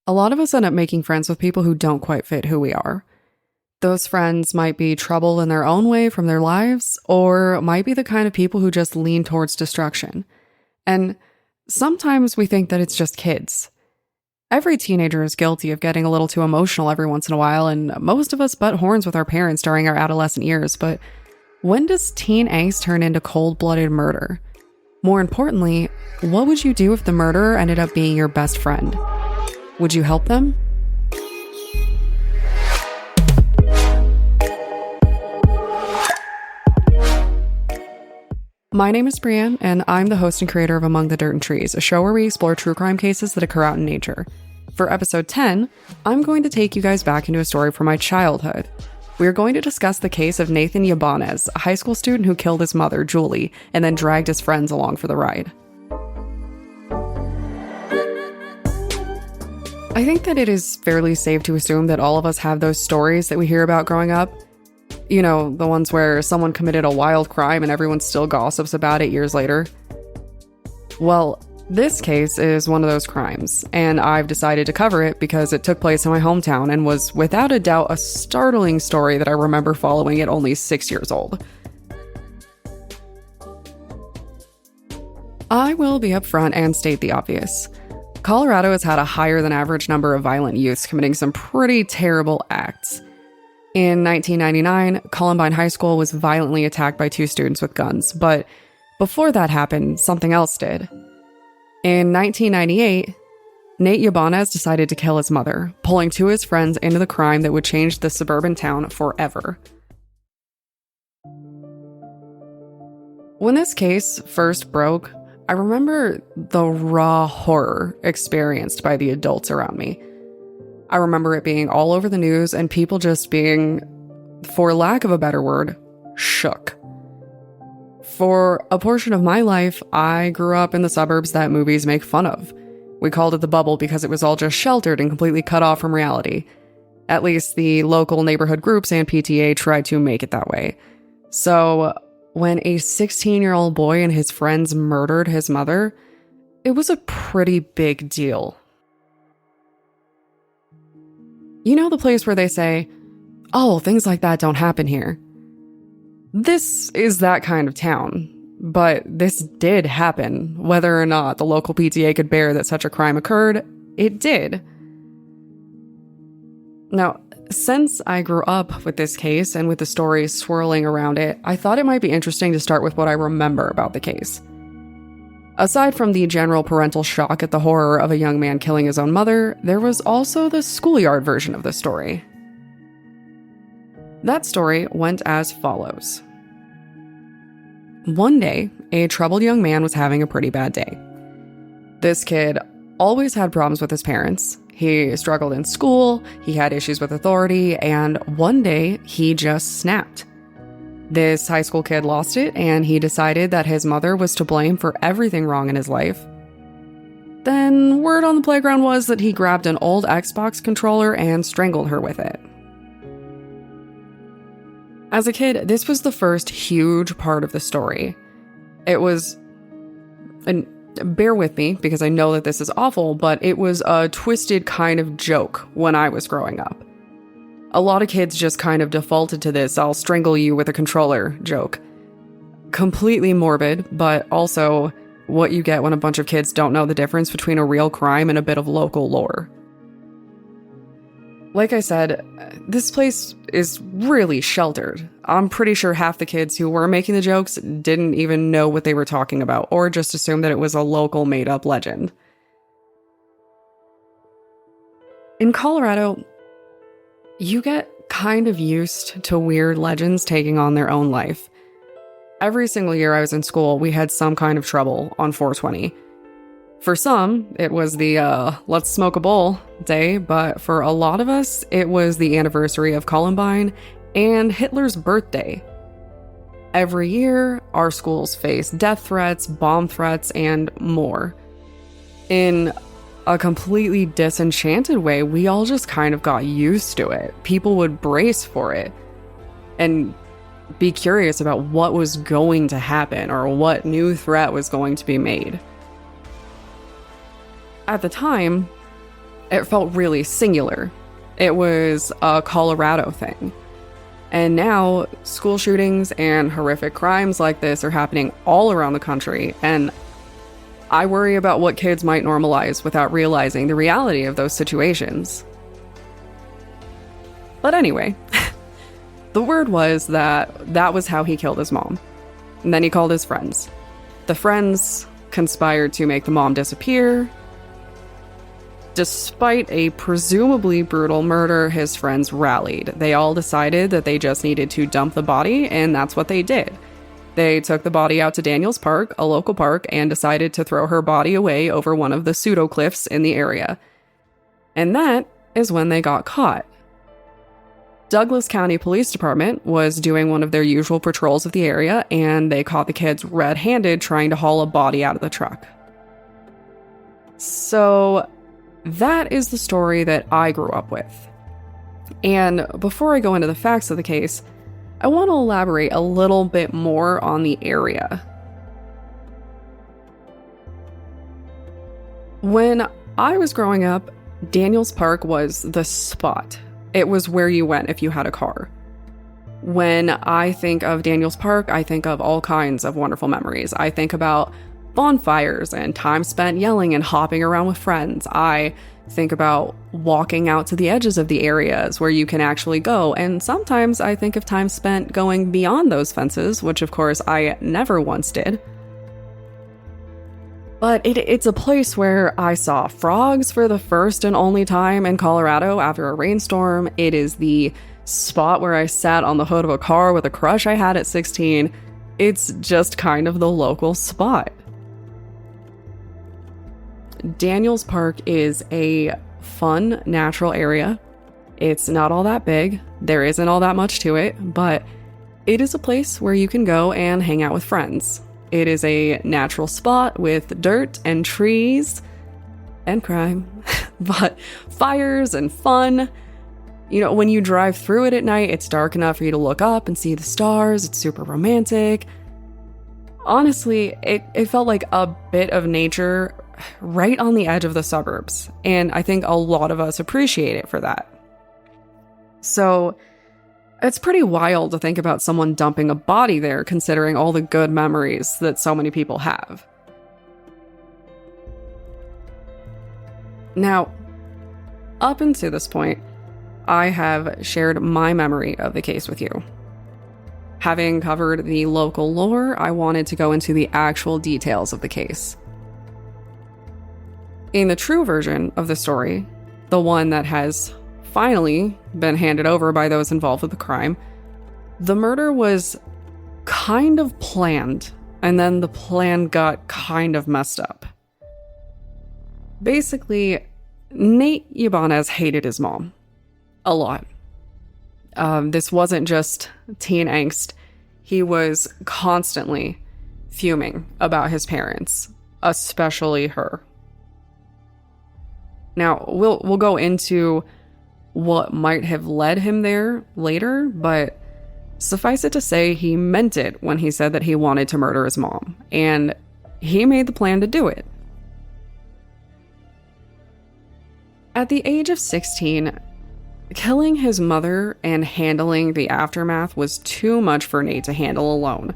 A lot of us end up making friends with people who don't quite fit who we are. Those friends might be trouble in their own way from their lives, or might be the kind of people who just lean towards destruction. And sometimes we think that it's just kids. Every teenager is guilty of getting a little too emotional every once in a while, and most of us butt horns with our parents during our adolescent years, but when does teen angst turn into cold-blooded murder? More importantly, what would you do if the murderer ended up being your best friend? Would you help them? My name is Brienne, and I'm the host and creator of Among the Dirt and Trees, a show where we explore true crime cases that occur out in nature. For episode 10, I'm going to take you guys back into a story from my childhood. We are going to discuss the case of Nathan Ybanez, a high school student who killed his mother, Julie, and then dragged his friends along for the ride. I think that it is fairly safe to assume that all of us have those stories that we hear about growing up. You know, the ones where someone committed a wild crime and everyone still gossips about it years later. Well, this case is one of those crimes, and I've decided to cover it because it took place in my hometown and was without a doubt a startling story that I remember following at only 6 years old. I will be upfront and state the obvious. Colorado has had a higher than average number of violent youths committing some pretty terrible acts. In 1999, Columbine High School was violently attacked by 2 students with guns, but before that happened, something else did. In 1998, Nate Ybanez decided to kill his mother, pulling 2 of his friends into the crime that would change the suburban town forever. When this case first broke, I remember the raw horror experienced by the adults around me. I remember it being all over the news and people just being, for lack of a better word, shook. For a portion of my life, I grew up in the suburbs that movies make fun of. We called it the bubble because it was all just sheltered and completely cut off from reality. At least the local neighborhood groups and PTA tried to make it that way. So when a 16-year-old boy and his friends murdered his mother, it was a pretty big deal. You know the place where they say, "Oh, things like that don't happen here." This is that kind of town, but this did happen. Whether or not the local PTA could bear that such a crime occurred, it did. Now, since I grew up with this case and with the stories swirling around it, I thought it might be interesting to start with what I remember about the case. Aside from the general parental shock at the horror of a young man killing his own mother, there was also the schoolyard version of the story. That story went as follows. One day, a troubled young man was having a pretty bad day. This kid always had problems with his parents. He struggled in school, he had issues with authority, and one day he just snapped. This high school kid lost it, and he decided that his mother was to blame for everything wrong in his life. Then word on the playground was that he grabbed an old Xbox controller and strangled her with it. As a kid, this was the first huge part of the story. It was, and bear with me because I know that this is awful, but it was a twisted kind of joke when I was growing up. A lot of kids just kind of defaulted to this "I'll strangle you with a controller" joke. Completely morbid, but also what you get when a bunch of kids don't know the difference between a real crime and a bit of local lore. Like I said, this place is really sheltered. I'm pretty sure half the kids who were making the jokes didn't even know what they were talking about, or just assumed that it was a local made-up legend. In Colorado, you get kind of used to weird legends taking on their own life. Every single year I was in school, we had some kind of trouble on 420. For some, it was the let's smoke a bowl day, but for a lot of us, it was the anniversary of Columbine and Hitler's birthday. Every year, our schools face death threats, bomb threats, and more. In a completely disenchanted way, we all just kind of got used to it. People would brace for it and be curious about what was going to happen or what new threat was going to be made. At the time, It felt really singular. It was a Colorado thing. And now school shootings and horrific crimes like this are happening all around the country, and I worry about what kids might normalize without realizing the reality of those situations. But anyway, the word was that was how he killed his mom. And then he called his friends. The friends conspired to make the mom disappear. Despite a presumably brutal murder, his friends rallied. They all decided that they just needed to dump the body, and that's what they did. They took the body out to Daniels Park, a local park, and decided to throw her body away over one of the pseudo cliffs in the area. And that is when they got caught. Douglas County Police Department was doing one of their usual patrols of the area, and they caught the kids red-handed trying to haul a body out of the truck. So that is the story that I grew up with. And before I go into the facts of the case, I want to elaborate a little bit more on the area. When I was growing up, Daniels Park was the spot. It was where you went if you had a car. When I think of Daniels Park, I think of all kinds of wonderful memories. I think about bonfires and time spent yelling and hopping around with friends. I think about walking out to the edges of the areas where you can actually go. And sometimes I think of time spent going beyond those fences, which of course I never once did. But it's a place where I saw frogs for the first and only time in Colorado after a rainstorm. It is the spot where I sat on the hood of a car with a crush I had at 16. It's just kind of the local spot. Daniels Park is a fun, natural area. It's not all that big. There isn't all that much to it, but it is a place where you can go and hang out with friends. It is a natural spot with dirt and trees and crime, but fires and fun. You know, when you drive through it at night, it's dark enough for you to look up and see the stars. It's super romantic. Honestly, it felt like a bit of nature right on the edge of the suburbs, and I think a lot of us appreciate it for that. So it's pretty wild to think about someone dumping a body there, considering all the good memories that so many people have. Now, up until this point, I have shared my memory of the case with you. Having covered the local lore, I wanted to go into the actual details of the case. In the true version of the story, the one that has finally been handed over by those involved with the crime, the murder was kind of planned, and then the plan got kind of messed up. Basically, Nate Ybanez hated his mom. A lot. This wasn't just teen angst. He was constantly fuming about his parents, especially her. Now, we'll go into what might have led him there later, but suffice it to say, he meant it when he said that he wanted to murder his mom, and he made the plan to do it. At the age of 16, killing his mother and handling the aftermath was too much for Nate to handle alone.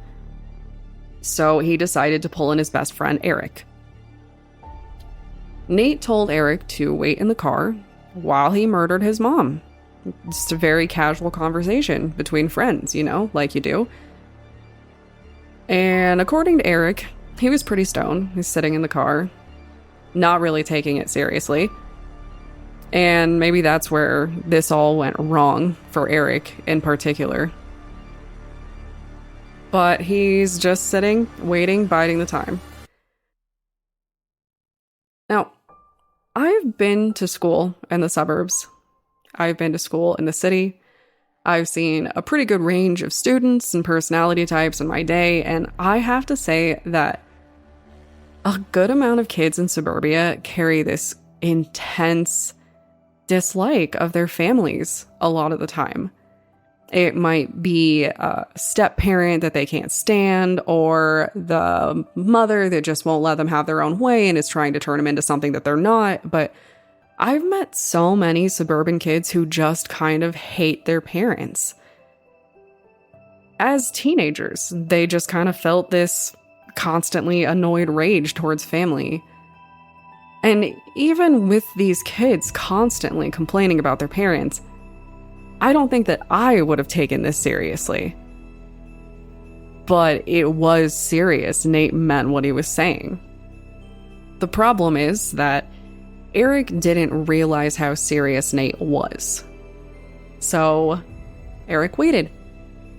So he decided to pull in his best friend, Eric. Nate told Eric to wait in the car while he murdered his mom. Just a very casual conversation between friends, you know, like you do. And according to Eric, he was pretty stoned. He's sitting in the car, not really taking it seriously. And maybe that's where this all went wrong for Eric in particular. But he's just sitting, waiting, biding the time. Now, I've been to school in the suburbs. I've been to school in the city. I've seen a pretty good range of students and personality types in my day, and I have to say that a good amount of kids in suburbia carry this intense dislike of their families a lot of the time. It might be a step parent that they can't stand, or the mother that just won't let them have their own way and is trying to turn them into something that they're not. But I've met so many suburban kids who just kind of hate their parents. As teenagers, they just kind of felt this constantly annoyed rage towards family. And even with these kids constantly complaining about their parents, I don't think that I would have taken this seriously. But it was serious. Nate meant what he was saying. The problem is that Eric didn't realize how serious Nate was. So Eric waited.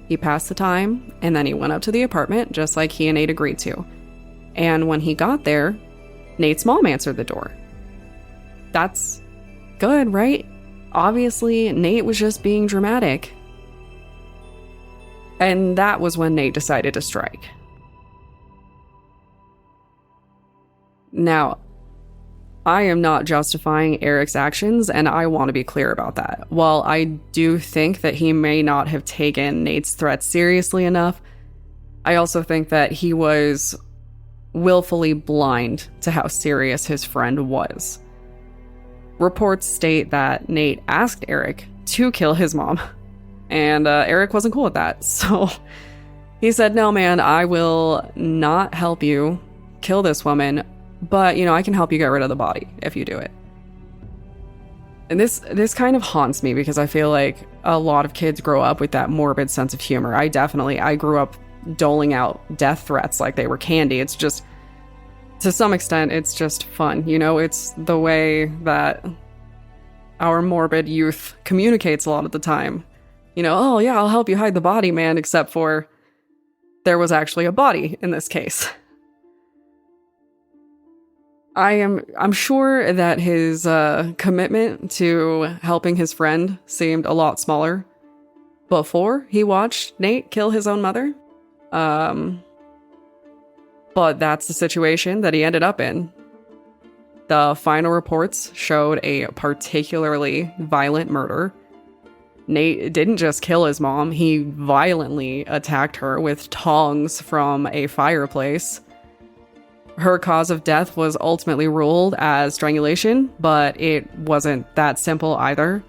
He passed the time, and then he went up to the apartment just like he and Nate agreed to. And when he got there, Nate's mom answered the door. That's good, right? Obviously, Nate was just being dramatic. And that was when Nate decided to strike. Now, I am not justifying Eric's actions, and I want to be clear about that. While I do think that he may not have taken Nate's threat seriously enough, I also think that he was willfully blind to how serious his friend was. Reports state that Nate asked Eric to kill his mom, and Eric wasn't cool with that. So he said, "No, man, I will not help you kill this woman, but, I can help you get rid of the body if you do it." And this kind of haunts me because I feel like a lot of kids grow up with that morbid sense of humor. I grew up doling out death threats like they were candy. It's just, to some extent, it's just fun. It's the way that our morbid youth communicates a lot of the time. "Oh yeah, I'll help you hide the body, man," except for there was actually a body in this case. I'm sure that his commitment to helping his friend seemed a lot smaller before he watched Nate kill his own mother. But that's the situation that he ended up in. The final reports showed a particularly violent murder. Nate didn't just kill his mom, he violently attacked her with tongs from a fireplace. Her cause of death was ultimately ruled as strangulation, but it wasn't that simple either.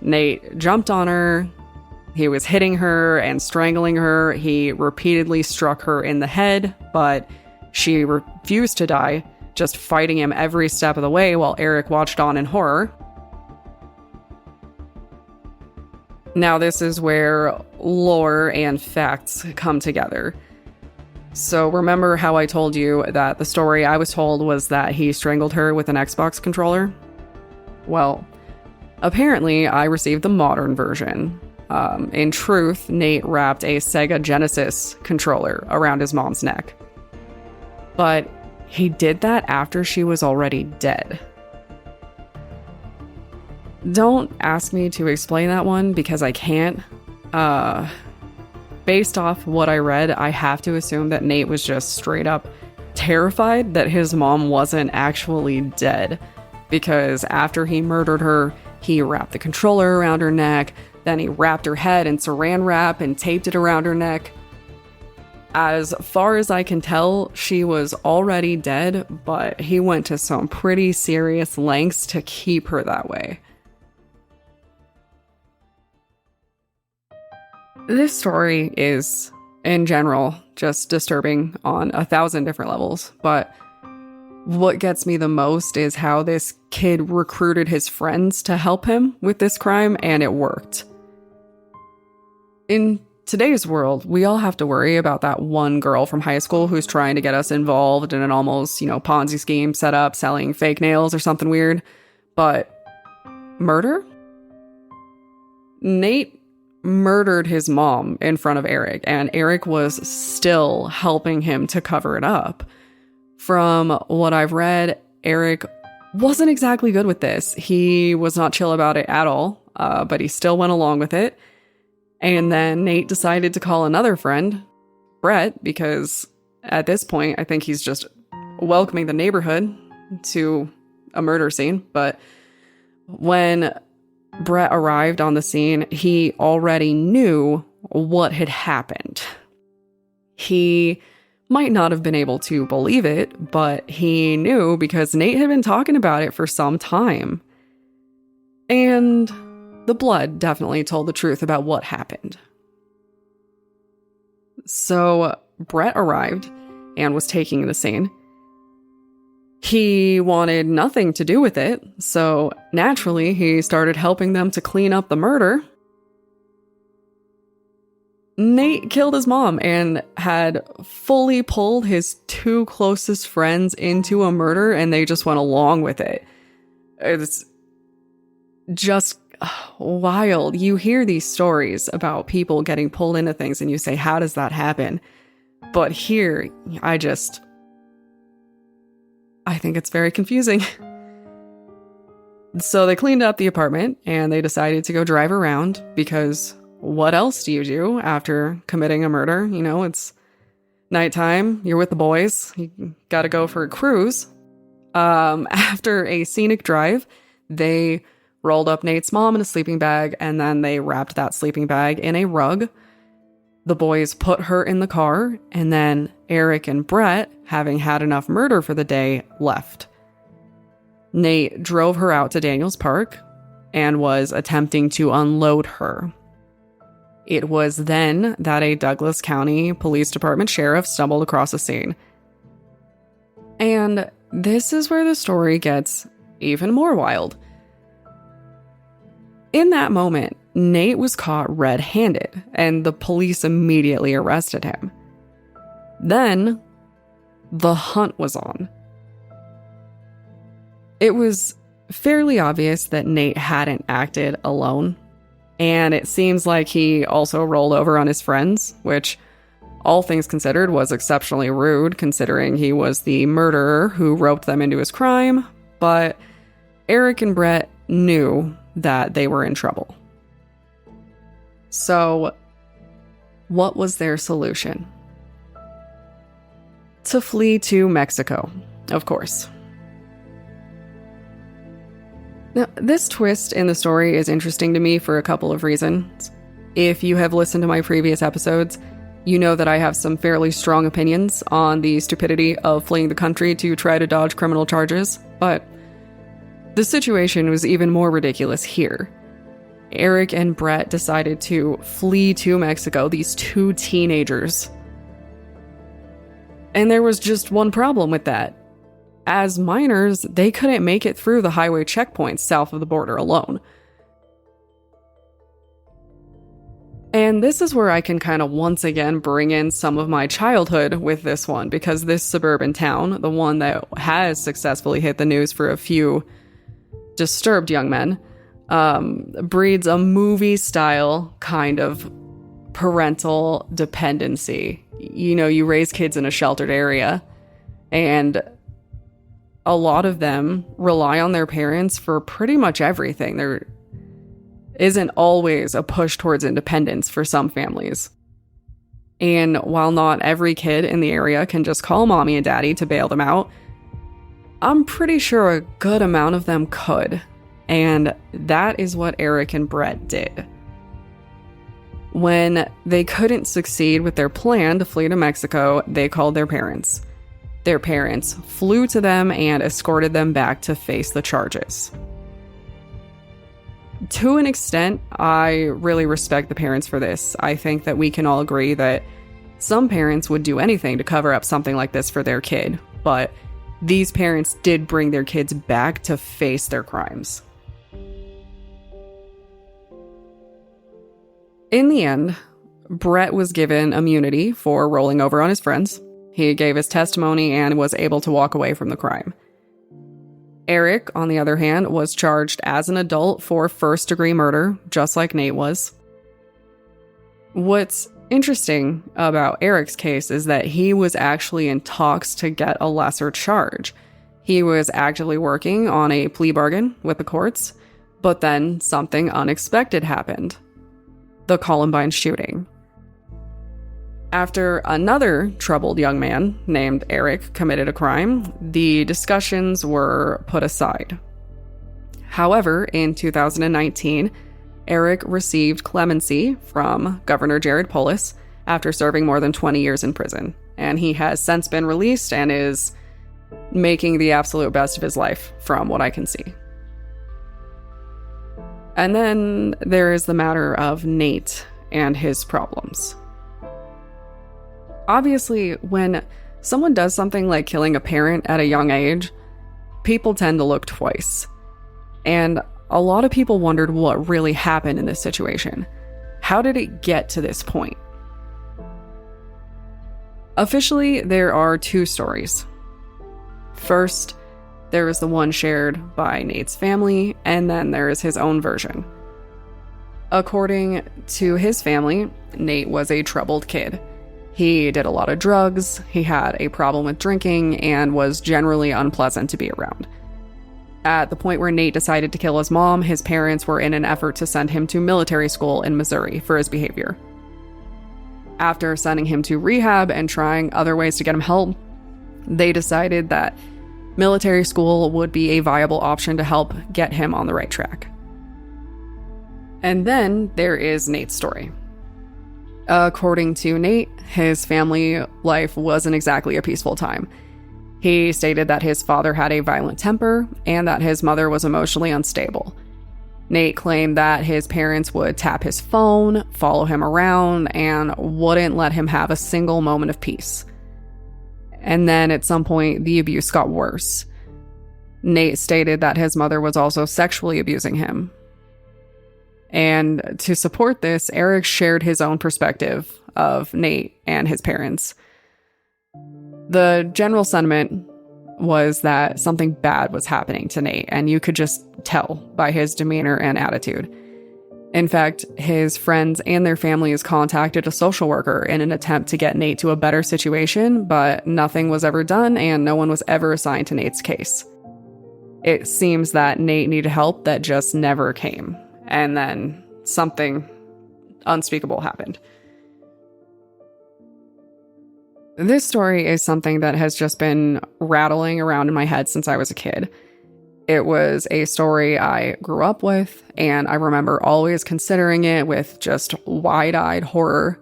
Nate jumped on her, he was hitting her and strangling her, he repeatedly struck her in the head, but she refused to die, just fighting him every step of the way while Eric watched on in horror. Now this is where lore and facts come together. So remember how I told you that the story I was told was that he strangled her with an Xbox controller? Well, apparently I received the modern version. In truth, Nate wrapped a Sega Genesis controller around his mom's neck. But he did that after she was already dead. Don't ask me to explain that one because I can't. Based off what I read, I have to assume that Nate was just straight up terrified that his mom wasn't actually dead. Because after he murdered her, he wrapped the controller around her neck, then he wrapped her head in saran wrap and taped it around her neck. As far as I can tell, she was already dead, but he went to some pretty serious lengths to keep her that way. This story is, in general, just disturbing on 1,000 different levels, but what gets me the most is how this kid recruited his friends to help him with this crime, and it worked. In today's world, we all have to worry about that one girl from high school who's trying to get us involved in an almost, Ponzi scheme set up selling fake nails or something weird. But murder? Nate murdered his mom in front of Eric, and Eric was still helping him to cover it up. From what I've read, Eric wasn't exactly good with this. He was not chill about it at all, but he still went along with it. And then Nate decided to call another friend, Brett, because at this point, I think he's just welcoming the neighborhood to a murder scene. But when Brett arrived on the scene, he already knew what had happened. He might not have been able to believe it, but he knew because Nate had been talking about it for some time. And the blood definitely told the truth about what happened. So Brett arrived and was taking the scene. He wanted nothing to do with it, so naturally he started helping them to clean up the murder. Nate killed his mom and had fully pulled his two closest friends into a murder, and they just went along with it. It's just wild. You hear these stories about people getting pulled into things and you say, how does that happen? But here, I think it's very confusing. So they cleaned up the apartment and they decided to go drive around, because what else do you do after committing a murder? You know, it's nighttime, you're with the boys, you gotta go for a cruise. After a scenic drive, they rolled up Nate's mom in a sleeping bag, and then they wrapped that sleeping bag in a rug. The boys put her in the car, and then Eric and Brett, having had enough murder for the day, left. Nate drove her out to Daniels Park and was attempting to unload her. It was then that a Douglas County Police Department sheriff stumbled across the scene. And this is where the story gets even more wild. In that moment, Nate was caught red-handed, and the police immediately arrested him. Then, the hunt was on. It was fairly obvious that Nate hadn't acted alone, and it seems like he also rolled over on his friends, which, all things considered, was exceptionally rude, considering he was the murderer who roped them into his crime, but Eric and Brett knew that they were in trouble. So, what was their solution? To flee to Mexico, of course. Now, this twist in the story is interesting to me for a couple of reasons. If you have listened to my previous episodes, you know that I have some fairly strong opinions on the stupidity of fleeing the country to try to dodge criminal charges, but the situation was even more ridiculous here. Eric and Brett decided to flee to Mexico, these two teenagers. And there was just one problem with that. As minors, they couldn't make it through the highway checkpoints south of the border alone. And this is where I can kind of once again bring in some of my childhood with this one, because this suburban town, the one that has successfully hit the news for a few disturbed young men, breeds a movie-style kind of parental dependency. You know, you raise kids in a sheltered area, and a lot of them rely on their parents for pretty much everything. There isn't always a push towards independence for some families. And while not every kid in the area can just call mommy and daddy to bail them out, I'm pretty sure a good amount of them could. And that is what Eric and Brett did. When they couldn't succeed with their plan to flee to Mexico, they called their parents. Their parents flew to them and escorted them back to face the charges. To an extent, I really respect the parents for this. I think that we can all agree that some parents would do anything to cover up something like this for their kid, but these parents did bring their kids back to face their crimes. In the end, Brett was given immunity for rolling over on his friends. He gave his testimony and was able to walk away from the crime. Eric, on the other hand, was charged as an adult for first-degree murder, just like Nate was. What's interesting about Eric's case is that he was actually in talks to get a lesser charge. He was actively working on a plea bargain with the courts, but then something unexpected happened. The Columbine shooting. After another troubled young man named Eric committed a crime, the discussions were put aside. However, in 2019, Eric received clemency from Governor Jared Polis after serving more than 20 years in prison, and he has since been released and is making the absolute best of his life, from what I can see. And then there is the matter of Nate and his problems. Obviously, when someone does something like killing a parent at a young age, people tend to look twice. And a lot of people wondered what really happened in this situation. How did it get to this point? Officially, there are two stories. First, there is the one shared by Nate's family, and then there is his own version. According to his family, Nate was a troubled kid. He did a lot of drugs, he had a problem with drinking, and was generally unpleasant to be around. At the point where Nate decided to kill his mom, his parents were in an effort to send him to military school in Missouri for his behavior. After sending him to rehab and trying other ways to get him help, they decided that military school would be a viable option to help get him on the right track. And then there is Nate's story. According to Nate, his family life wasn't exactly a peaceful time. He stated that his father had a violent temper and that his mother was emotionally unstable. Nate claimed that his parents would tap his phone, follow him around, and wouldn't let him have a single moment of peace. And then at some point, the abuse got worse. Nate stated that his mother was also sexually abusing him. And to support this, Eric shared his own perspective of Nate and his parents. The general sentiment was that something bad was happening to Nate, and you could just tell by his demeanor and attitude. In fact, his friends and their families contacted a social worker in an attempt to get Nate to a better situation, but nothing was ever done and no one was ever assigned to Nate's case. It seems that Nate needed help that just never came, and then something unspeakable happened. This story is something that has just been rattling around in my head since I was a kid. It was a story I grew up with, and I remember always considering it with just wide-eyed horror.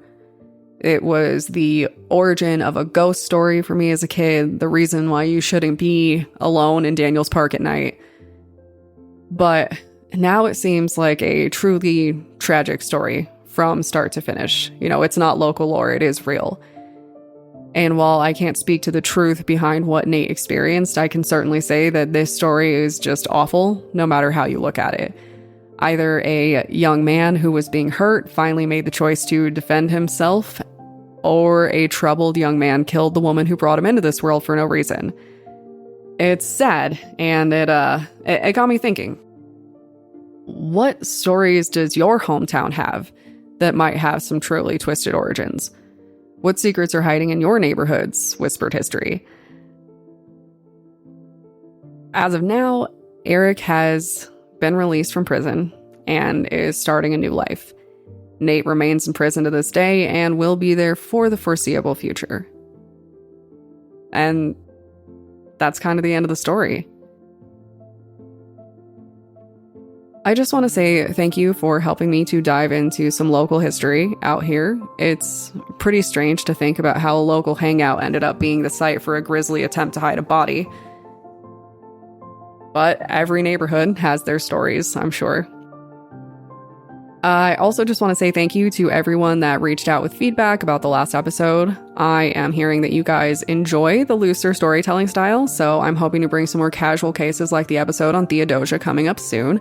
It was the origin of a ghost story for me as a kid, the reason why you shouldn't be alone in Daniels Park at night. But now it seems like a truly tragic story from start to finish. You know, it's not local lore, it is real. And while I can't speak to the truth behind what Nate experienced, I can certainly say that this story is just awful, no matter how you look at it. Either a young man who was being hurt finally made the choice to defend himself, or a troubled young man killed the woman who brought him into this world for no reason. It's sad, and it got me thinking. What stories does your hometown have that might have some truly twisted origins? What secrets are hiding in your neighborhood's whispered history? As of now, Eric has been released from prison and is starting a new life. Nate remains in prison to this day and will be there for the foreseeable future. And that's kind of the end of the story. I just want to say thank you for helping me to dive into some local history out here. It's pretty strange to think about how a local hangout ended up being the site for a grisly attempt to hide a body. But every neighborhood has their stories, I'm sure. I also just want to say thank you to everyone that reached out with feedback about the last episode. I am hearing that you guys enjoy the looser storytelling style, so I'm hoping to bring some more casual cases like the episode on Theodosia coming up soon.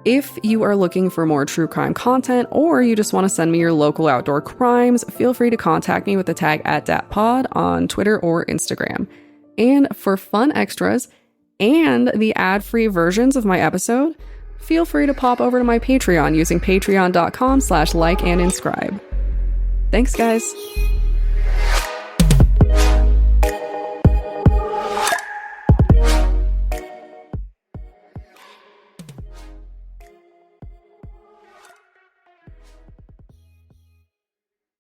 If you are looking for more true crime content, or you just want to send me your local outdoor crimes, feel free to contact me with the tag @datpod on Twitter or Instagram. And for fun extras and the ad-free versions of my episode, feel free to pop over to my Patreon using patreon.com/like and inscribe. Thanks, guys.